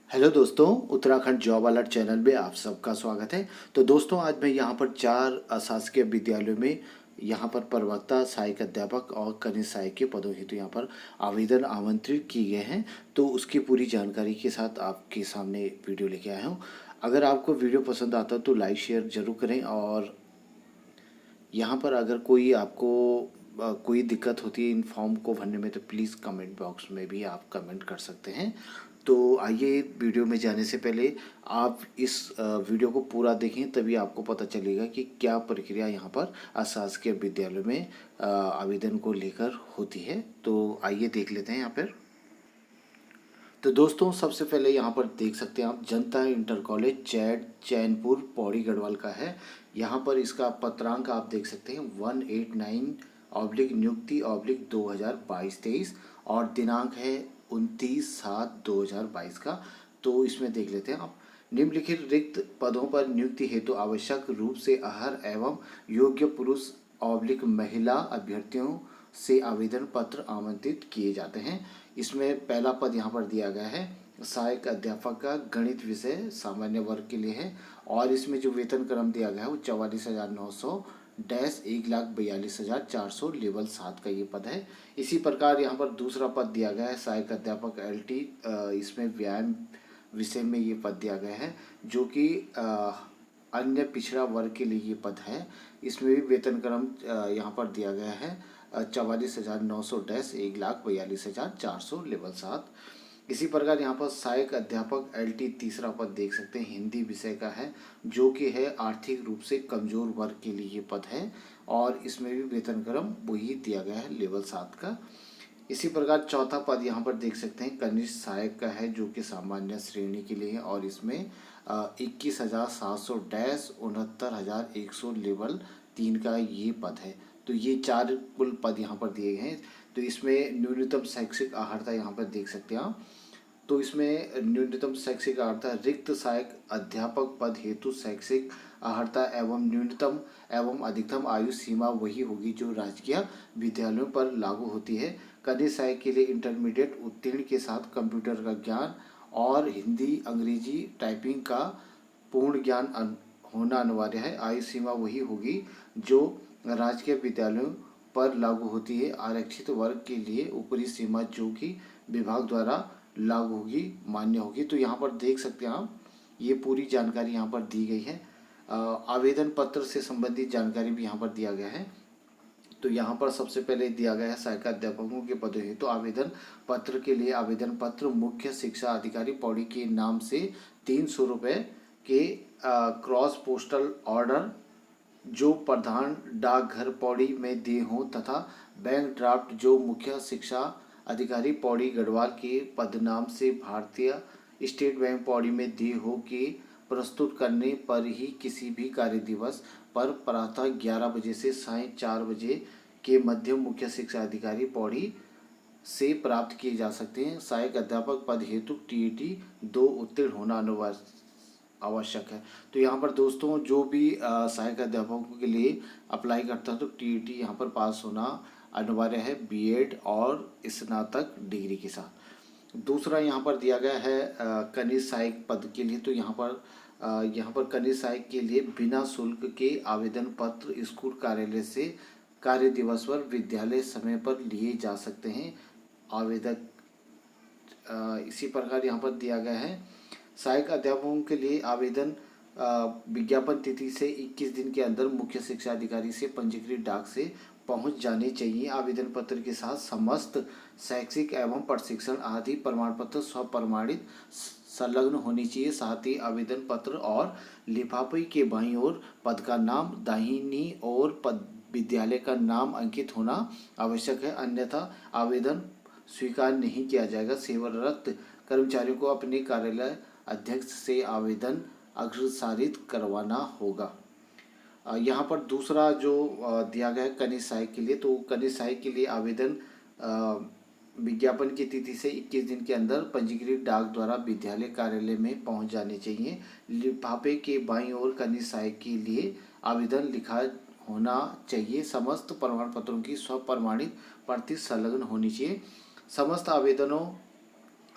Hello दोस्तों, Uttarakhand job alert channel में आप सबका स्वागत है। तो दोस्तों, आज मैं यहाँ पर 4 अशासकीय विद्यालयों में यहाँ पर प्रवक्ता, सहायक अध्यापक और कनिष्ठ सहायक के पदों हेतु यहाँ पर आवेदन आमंत्रित किए गए हैं। तो उसकी पूरी जानकारी के साथ आपके सामने वीडियो लेके आया हूँ। अगर आपको वीडियो पसंद आता है तो लाइक शेयर ज़रूर करें। और यहाँ पर अगर कोई आपको कोई दिक्कत होती है इन फॉर्म को भरने में तो प्लीज़ कमेंट बॉक्स में भी आप कमेंट कर सकते हैं। तो आइए, वीडियो में जाने से पहले आप इस वीडियो को पूरा देखें, तभी आपको पता चलेगा कि क्या प्रक्रिया यहाँ पर अशासकीय विद्यालयों में आवेदन को लेकर होती है। तो आइए देख लेते हैं यहाँ पर। तो दोस्तों, सबसे पहले यहाँ पर देख सकते हैं आप, जनता इंटर कॉलेज चैनपुर पौड़ी गढ़वाल का है। यहाँ पर इसका पत्रांक आप देख सकते हैं 189 नियुक्ति 2022-23 और दिनांक है 29/7/2022 का। तो इसमें देख लेते हैं आप, निम्नलिखित रिक्त पदों पर नियुक्ति हेतु आवश्यक रूप से अरह एवं योग्य पुरुष महिला अभ्यर्थियों से आवेदन पत्र आमंत्रित किए जाते हैं। इसमें पहला पद यहाँ पर दिया गया है सहायक अध्यापक का, गणित विषय सामान्य वर्ग के लिए है। और इसमें जो वेतन क्रम दिया गया है वो 44,900 डैश 1,42,400 लेवल 7 का ये पद है। इसी प्रकार यहाँ पर दूसरा पद दिया गया है सहायक अध्यापक LT, इसमें व्यायाम विषय में ये पद दिया गया है, जो कि अन्य पिछड़ा वर्ग के लिए ये पद है। इसमें भी वेतन क्रम यहाँ पर दिया गया है 44,900 डैश 1,42,400 लेवल 7। इसी प्रकार यहाँ पर सहायक अध्यापक LT तीसरा पद देख सकते हैं, हिंदी विषय का है, जो कि है आर्थिक रूप से कमजोर वर्ग के लिए ये पद है। और इसमें भी वेतन क्रम वही दिया गया है लेवल 7 का। इसी प्रकार चौथा पद यहाँ पर देख सकते हैं कनिष्ठ सहायक का है, जो कि सामान्य श्रेणी के लिए है। और इसमें 21,700 डैश 69,100 लेवल 3 का ये पद है। तो ये 4 कुल पद यहाँ पर दिए गए हैं। तो इसमें न्यूनतम शैक्षिक अर्हता यहाँ पर देख सकते हैं आप। तो इसमें न्यूनतम शैक्षिक अर्हता, रिक्त सहायक अध्यापक पद हेतु शैक्षिक अर्हता एवं न्यूनतम एवं अधिकतम आयु सीमा वही होगी जो राजकीय विद्यालयों पर लागू होती है। कनिष्ठ सहायक के लिए इंटरमीडिएट उत्तीर्ण के साथ कंप्यूटर का ज्ञान और हिंदी अंग्रेजी टाइपिंग का पूर्ण ज्ञान होना अनिवार्य है। आयु सीमा वही होगी जो राजकीय विद्यालयों पर लागू होती है। आरक्षित वर्ग के लिए ऊपरी सीमा जो कि विभाग द्वारा लागू होगी, मान्य होगी। तो यहाँ पर देख सकते हैं आप, ये पूरी जानकारी यहाँ पर दी गई है। आवेदन पत्र से संबंधित जानकारी भी यहाँ पर दिया गया है। तो यहाँ पर सबसे पहले दिया गया है सहायक अध्यापकों के पदों हेतु तो आवेदन पत्र के लिए आवेदन पत्र मुख्य शिक्षा अधिकारी पौड़ी के नाम से 300 रुपये के क्रॉस पोस्टल ऑर्डर जो प्रधान डाकघर पौड़ी में दिए हों तथा बैंक ड्राफ्ट जो मुख्य शिक्षा अधिकारी पौड़ी गढ़वाल के पदनाम से भारतीय स्टेट बैंक पौड़ी में दिए हो कि प्रस्तुत करने पर ही किसी भी कार्य दिवस पर प्रातः 11 बजे से सायं 4 बजे के मध्य मुख्य शिक्षा अधिकारी पौड़ी से प्राप्त किए जा सकते हैं। सहायक अध्यापक पद हेतु TET 2 उत्तीर्ण होना आवश्यक है। तो यहाँ पर दोस्तों, जो भी सहायक अध्यापकों के लिए अप्लाई करता है तो TET यहाँ पर पास होना अनिवार्य है, BEd और स्नातक डिग्री के साथ। दूसरा यहाँ पर दिया गया है कनिष्ठ सहायक पद के लिए। तो यहाँ पर कनिष्ठ सहायक के लिए बिना शुल्क के आवेदन पत्र स्कूल कार्यालय से कार्य दिवस पर विद्यालय समय पर लिए जा सकते हैं। आवेदक इसी प्रकार यहाँ पर दिया गया है सहायक अध्यापकों के लिए आवेदन विज्ञापन तिथि से 21 दिन के अंदर मुख्य शिक्षा अधिकारी से पंजीकृत डाक से पहुंच जाने चाहिए। आवेदन पत्र के साथ समस्त शैक्षिक एवं प्रशिक्षण आदि प्रमाण पत्र स्वप्रमाणित संलग्न होनी चाहिए। साथ ही आवेदन पत्र और लिफाफे के बाईं ओर पद का नाम, दाहिनी ओर पद विद्यालय का नाम अंकित होना आवश्यक है, अन्यथा आवेदन स्वीकार नहीं किया जाएगा। सेवारत कर्मचारियों को अपने कार्यालय अध्यक्ष से आवेदन अग्रसारित करवाना होगा। यहाँ पर दूसरा जो दिया गया है कनिष्ठ सहायक के लिए, तो कनिष्ठ सहायक के लिए आवेदन विज्ञापन की तिथि से 21 दिन के अंदर पंजीकृत डाक द्वारा विद्यालय कार्यालय में पहुंच जाने चाहिए। लिफाफे के बाईं ओर कनिष्ठ सहायक के लिए आवेदन लिखा होना चाहिए। समस्त प्रमाण पत्रों की स्वप्रमाणित प्रति संलग्न होनी चाहिए। समस्त आवेदनों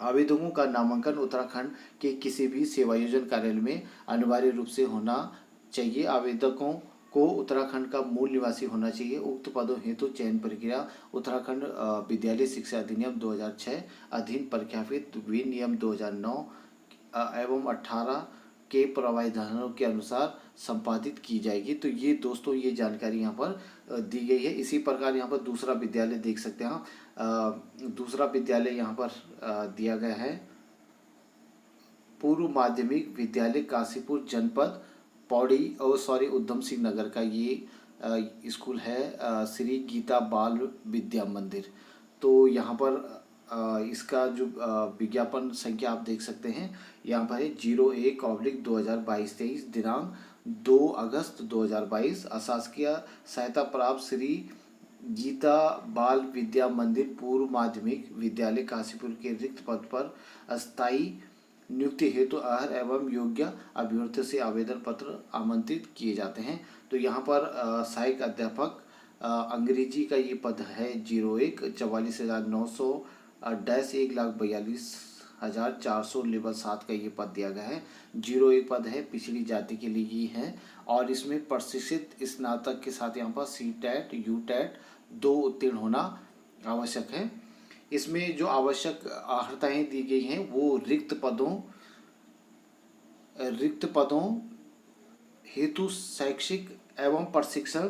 आवेदकों का नामांकन उत्तराखंड के किसी भी सेवायोजन कार्यालय में अनिवार्य रूप से होना चाहिए। आवेदकों को उत्तराखंड का मूल निवासी होना चाहिए। उक्त पदों हेतु चयन प्रक्रिया उत्तराखंड विद्यालय शिक्षा अधिनियम 2006 अधीन प्रख्यापित विनियम 2009 एवं 18 के प्रावधानों के अनुसार संपादित की जाएगी। तो ये दोस्तों ये जानकारी यहाँ पर दी गई है। इसी प्रकार यहाँ पर दूसरा विद्यालय देख सकते हैं। दूसरा विद्यालय यहाँ पर दिया गया है पूर्व माध्यमिक विद्यालय काशीपुर जनपद पौड़ी उधम सिंह नगर का ये स्कूल है श्री गीता बाल विद्या मंदिर। तो यहाँ पर इसका जो विज्ञापन संख्या आप देख सकते हैं यहाँ पर है 01/2022-23 दिनांक 2 अगस्त 2022। अशासकीय सहायता प्राप्त श्री गीता बाल विद्या मंदिर पूर्व माध्यमिक विद्यालय काशीपुर के रिक्त पद पर अस्थायी नियुक्ति हेतु अर्ह एवं योग्य अभ्यर्थियों से आवेदन पत्र आमंत्रित किए जाते हैं। तो यहाँ पर सहायक अध्यापक अंग्रेजी का ये पद है 01/44,900 -1,42,400 लेवल 7 का ये पद दिया गया है। 01 पद है पिछड़ी जाति के लिए ही है और इसमें प्रशिक्षित स्नातक के साथ यहाँ पर CTET UTET 2 उत्तीर्ण होना आवश्यक है। इसमें जो आवश्यक अर्हताएं दी गई हैं वो रिक्त पदों हेतु शैक्षिक एवं प्रशिक्षण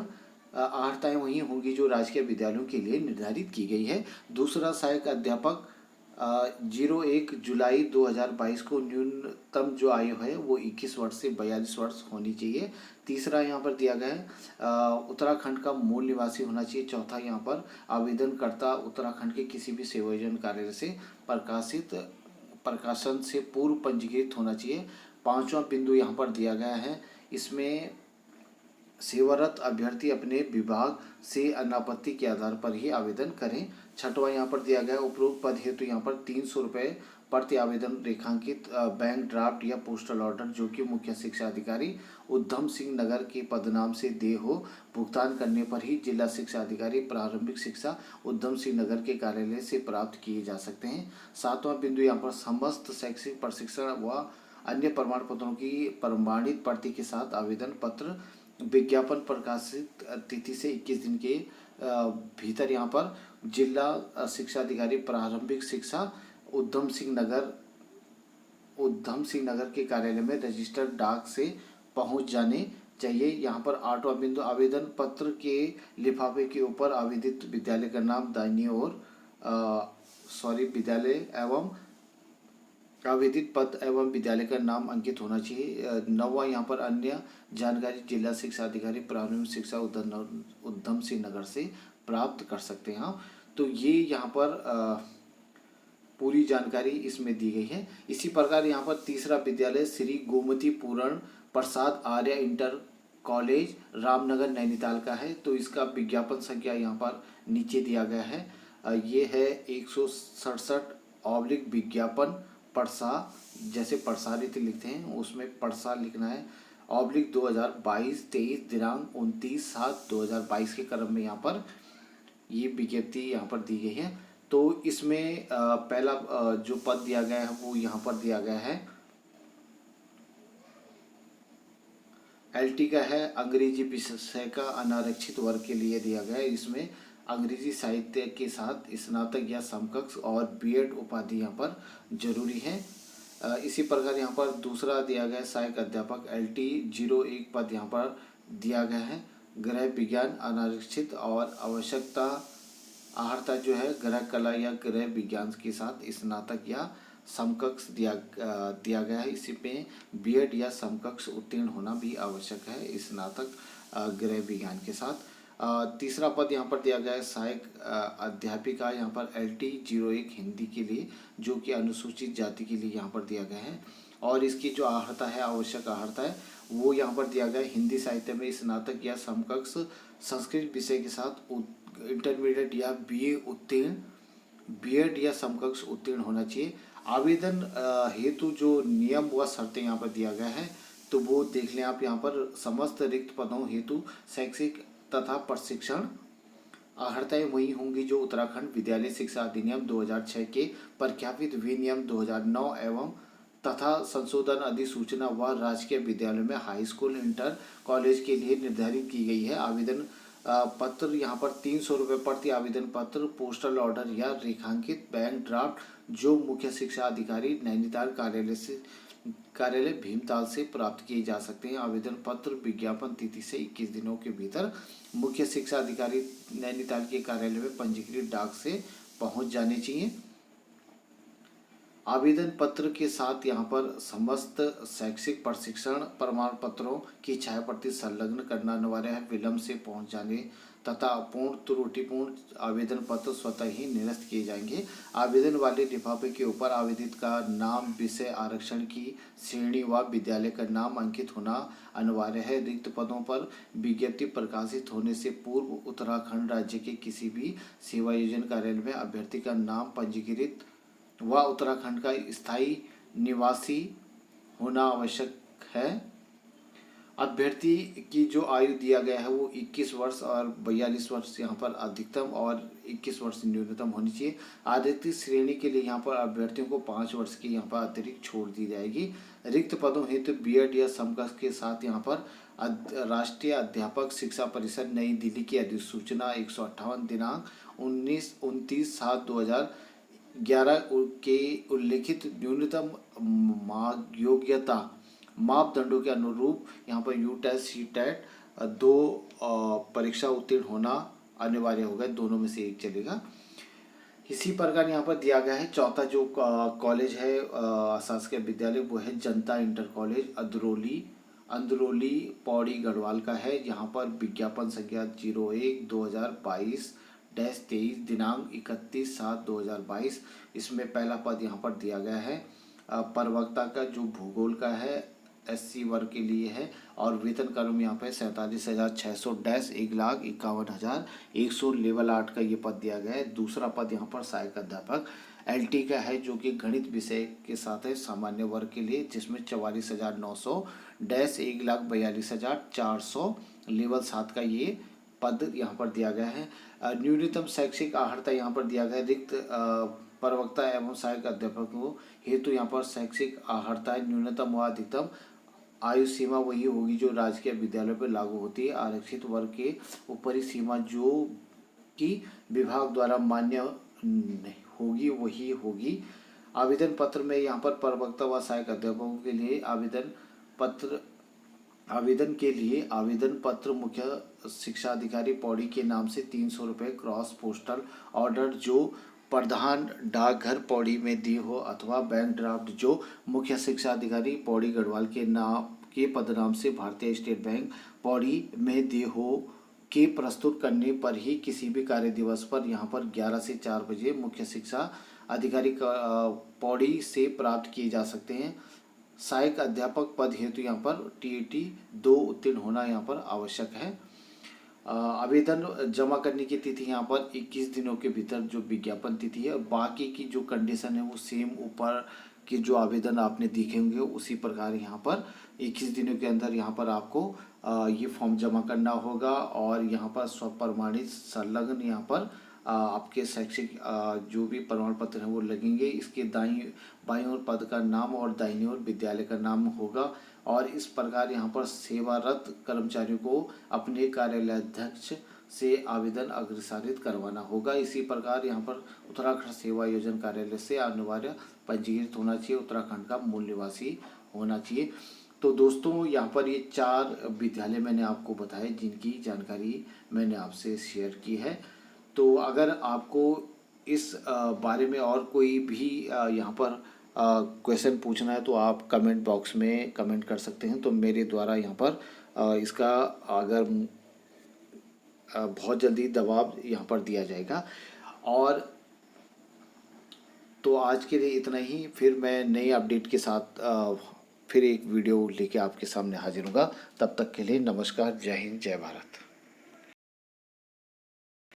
अर्हताएं वही होंगी जो राजकीय विद्यालयों के लिए निर्धारित की गई है। दूसरा सहायक अध्यापक 01 जुलाई 2022 को न्यूनतम जो आयु है वो 21 वर्ष से 42 वर्ष होनी चाहिए। तीसरा यहाँ पर दिया गया है उत्तराखंड का मूल निवासी होना चाहिए। चौथा यहाँ पर आवेदनकर्ता उत्तराखंड के किसी भी सेवायोजन कार्यालय से प्रकाशन से पूर्व पंजीकृत होना चाहिए। पांचवा बिंदु यहाँ पर दिया गया है इसमें सेवारत अभ्यर्थी अपने विभाग से अनापत्ति के आधार पर ही आवेदन करें। छठवां यहाँ पर दिया गया उपरोक्त पद हेतु यहाँ पर 300 रुपये प्रति आवेदन रेखांकित बैंक ड्राफ्ट या पोस्टल ऑर्डर जो कि मुख्य शिक्षा अधिकारी उधम सिंह नगर के पदनाम से दे हो भुगतान करने पर ही जिला शिक्षा अधिकारी प्रारंभिक शिक्षा उधम सिंह नगर के कार्यालय से प्राप्त किए जा सकते हैं। सातवां बिंदु यहाँ पर समस्त शैक्षिक प्रशिक्षण व अन्य प्रमाण पत्रों की प्रमाणित प्रति के साथ आवेदन पत्र विज्ञापन प्रकाशित तिथि से 21 दिन के भीतर यहाँ पर जिला शिक्षा अधिकारी प्रारंभिक शिक्षा उधम सिंह नगर के कार्यालय में रजिस्टर्ड डाक से पहुंच जाने चाहिए। यहाँ पर आठवां बिंदु आवेदन पत्र के लिफाफे के ऊपर आवेदित विद्यालय का नाम दाहिनी ओर विद्यालय एवं आवेदित पद एवं विद्यालय का नाम अंकित होना चाहिए। नौवां यहाँ पर अन्य जानकारी जिला शिक्षा अधिकारी प्रारंभिक शिक्षा उधम सिंह नगर से प्राप्त कर सकते हैं। तो ये यहाँ पर पूरी जानकारी इसमें दी गई है। इसी प्रकार यहाँ पर तीसरा विद्यालय श्री गोमती पूरण प्रसाद आर्य इंटर कॉलेज रामनगर नैनीताल का है। तो इसका विज्ञापन संख्या यहाँ पर नीचे दिया गया है। ये है 167 विज्ञापन परसा जैसे प्रसारित लिखते हैं उसमें परसा लिखना है /2022-23 दिनांक 29/7/2022 के क्रम में यहाँ पर ये विज्ञप्ति यहाँ पर दी गई है। तो इसमें पहला जो पद दिया गया है वो यहाँ पर दिया गया है LT का है अंग्रेजी विषय का अनारक्षित वर्ग के लिए दिया गया है। इसमें अंग्रेजी साहित्य के साथ स्नातक या समकक्ष और BEd उपाधि यहाँ पर जरूरी है। इसी प्रकार यहाँ पर दूसरा दिया गया सहायक अध्यापक LT 01 पद यहाँ पर दिया गया है गृह विज्ञान अनारक्षित और आवश्यकता अर्हता जो है गृह कला या गृह विज्ञान के साथ स्नातक या समकक्ष दिया गया है। इसी पे BEd या समकक्ष उत्तीर्ण होना भी आवश्यक है स्नातक गृह विज्ञान के साथ। तीसरा पद यहाँ पर दिया गया है सहायक अध्यापिका यहाँ पर LT 01 हिंदी के लिए जो कि अनुसूचित जाति के लिए यहाँ पर दिया गया है। और इसकी जो अर्हता है आवश्यक अर्हता है वो यहाँ पर दिया गया है हिंदी साहित्य में स्नातक या समकक्ष संस्कृत विषय के साथ इंटरमीडिएट या BA उत्तीर्ण BEd या समकक्ष उत्तीर्ण होना चाहिए। आवेदन हेतु जो नियम व शर्तें यहाँ पर दिया गया है तो वो देख लें आप। यहाँ पर समस्त रिक्त पदों हेतु शैक्षिक तथा प्रशिक्षण आहर्ताएं वही होंगी जो उत्तराखंड विद्यालय शिक्षा अधिनियम 2006 के प्रख्यापित विनियम 2009 एवं तथा संशोधन अधिसूचना व राजकीय विद्यालयों में हाई स्कूल इंटर कॉलेज के लिए निर्धारित की गई है। आवेदन पत्र यहाँ पर 300 रुपये प्रति आवेदन पत्र, पोस्टल ऑर्डर या रेखांकित बैंक ड्राफ्ट जो मुख्य शिक्षा अधिकारी नैनीताल कार्यालय भीमताल से प्राप्त किए जा सकते हैं। आवेदन पत्र विज्ञापन तिथि से 21 दिनों के भीतर मुख्य शिक्षा अधिकारी नैनीताल के कार्यालय में पंजीकृत डाक से पहुंच जाने चाहिए। आवेदन पत्र के साथ यहाँ पर समस्त शैक्षिक प्रशिक्षण प्रमाण पत्रों की छायाप्रति संलग्न करना अनिवार्य है। विलंब से पहुँच जाने तथा पूर्ण त्रुटिपूर्ण आवेदन पत्र स्वतः ही निरस्त किए जाएंगे। आवेदन वाले लिफाफे के ऊपर आवेदित का नाम, विषय, आरक्षण की श्रेणी व विद्यालय का नाम अंकित होना अनिवार्य है। रिक्त पदों पर विज्ञप्ति प्रकाशित होने से पूर्व उत्तराखंड राज्य के किसी भी सेवायोजन कार्यालय में अभ्यर्थी का नाम पंजीकृत व उत्तराखंड का स्थायी निवासी होना आवश्यक है। अभ्यर्थी की जो आयु दिया गया है वो 21 वर्ष और 42 वर्ष यहाँ पर अधिकतम और 21 वर्ष न्यूनतम होनी चाहिए। आरक्षित श्रेणी के लिए यहाँ पर अभ्यर्थियों को 5 वर्ष की यहाँ पर अतिरिक्त छूट दी जाएगी। रिक्त पदों हेतु बीएड या समकक्ष के साथ यहाँ पर राष्ट्रीय अध्यापक शिक्षा परिषद नई दिल्ली की अधिसूचना 158 दिनांक 19/7/2011 के उल्लेखित न्यूनतम योग्यता मापदंडों के अनुरूप यहाँ पर यू टेट सी टेट 2 परीक्षा उत्तीर्ण होना अनिवार्य होगा। दोनों में से एक चलेगा। इसी प्रकार यहाँ पर दिया गया है। चौथा जो कॉलेज है शासकीय विद्यालय वो है जनता इंटर कॉलेज अंदरौली पौड़ी गढ़वाल का है। यहाँ पर विज्ञापन संख्या 01/2022-23 दिनांक 31/7/2022। इसमें पहला पद यहाँ पर दिया गया है। प्रवक्ता का जो भूगोल का है SC वर्ग के लिए है और वेतन क्रम यहाँ पे 47,600-1,51,100 लेवल 8 का ये पद दिया गया है। दूसरा पद यहाँ पर सहायक अध्यापक LT का है जो कि गणित विषय के साथ है सामान्य वर्ग के लिए, जिसमें 44,900-1,42,400 लेवल 7 का ये पद यहाँ पर दिया गया है। न्यूनतम शैक्षिक अर्हता यहाँ पर दिया गया। रिक्त प्रवक्ता एवं सहायक अध्यापकों हेतु यहाँ पर शैक्षिक अर्हता न्यूनतम व अधिकतम आयु सीमा वही होगी जो राजकीय विद्यालयों पर लागू होती है। आरक्षित वर्ग के ऊपरी सीमा जो कि विभाग द्वारा मान्य होगी वही होगी। आवेदन पत्र में यहाँ पर प्रवक्ता व सहायक अध्यापकों के लिए आवेदन पत्र मुख्य शिक्षा अधिकारी पौड़ी के नाम से 300 रुपये क्रॉस पोस्टल ऑर्डर जो प्रधान डाकघर पौड़ी में दी हो अथवा बैंक ड्राफ्ट जो मुख्य शिक्षा अधिकारी पौड़ी गढ़वाल के पदनाम से भारतीय स्टेट बैंक पौड़ी में दी हो के प्रस्तुत करने पर ही किसी भी कार्य दिवस पर यहाँ पर 11 से 4 बजे मुख्य शिक्षा अधिकारी पौड़ी से प्राप्त किए जा सकते हैं। सहायक अध्यापक पद हेतु यहाँ पर TET 2 उत्तीर्ण होना यहाँ पर आवश्यक है। आवेदन जमा करने की तिथि यहाँ पर 21 दिनों के भीतर जो विज्ञापन तिथि है। बाकी की जो कंडीशन है वो सेम ऊपर के जो आवेदन आपने देखे होंगे उसी प्रकार यहाँ पर 21 दिनों के अंदर यहाँ पर आपको ये फॉर्म जमा करना होगा और यहाँ पर स्वप्रमाणित संलग्न यहाँ पर आपके शैक्षिक जो भी प्रमाण पत्र हैं वो लगेंगे। इसके बाईं ओर पद का नाम और दाहिनी ओर विद्यालय का नाम होगा और इस प्रकार यहाँ पर सेवारत कर्मचारियों को अपने कार्यालयाध्यक्ष से आवेदन अग्रसारित करवाना होगा। इसी प्रकार यहाँ पर उत्तराखंड सेवा योजना कार्यालय से अनिवार्य पंजीकृत होना चाहिए, उत्तराखंड का मूल निवासी होना चाहिए। तो दोस्तों यहाँ पर ये 4 विद्यालय मैंने आपको बताए जिनकी जानकारी मैंने आपसे शेयर की है। तो अगर आपको इस बारे में और कोई भी यहाँ पर क्वेश्चन पूछना है तो आप कमेंट बॉक्स में कमेंट कर सकते हैं। तो मेरे द्वारा यहाँ पर इसका अगर बहुत जल्दी जवाब यहाँ पर दिया जाएगा। और तो आज के लिए इतना ही। फिर मैं नई अपडेट के साथ फिर एक वीडियो लेके आपके सामने हाजिर होगा। तब तक के लिए नमस्कार, जय हिंद, जय भारत।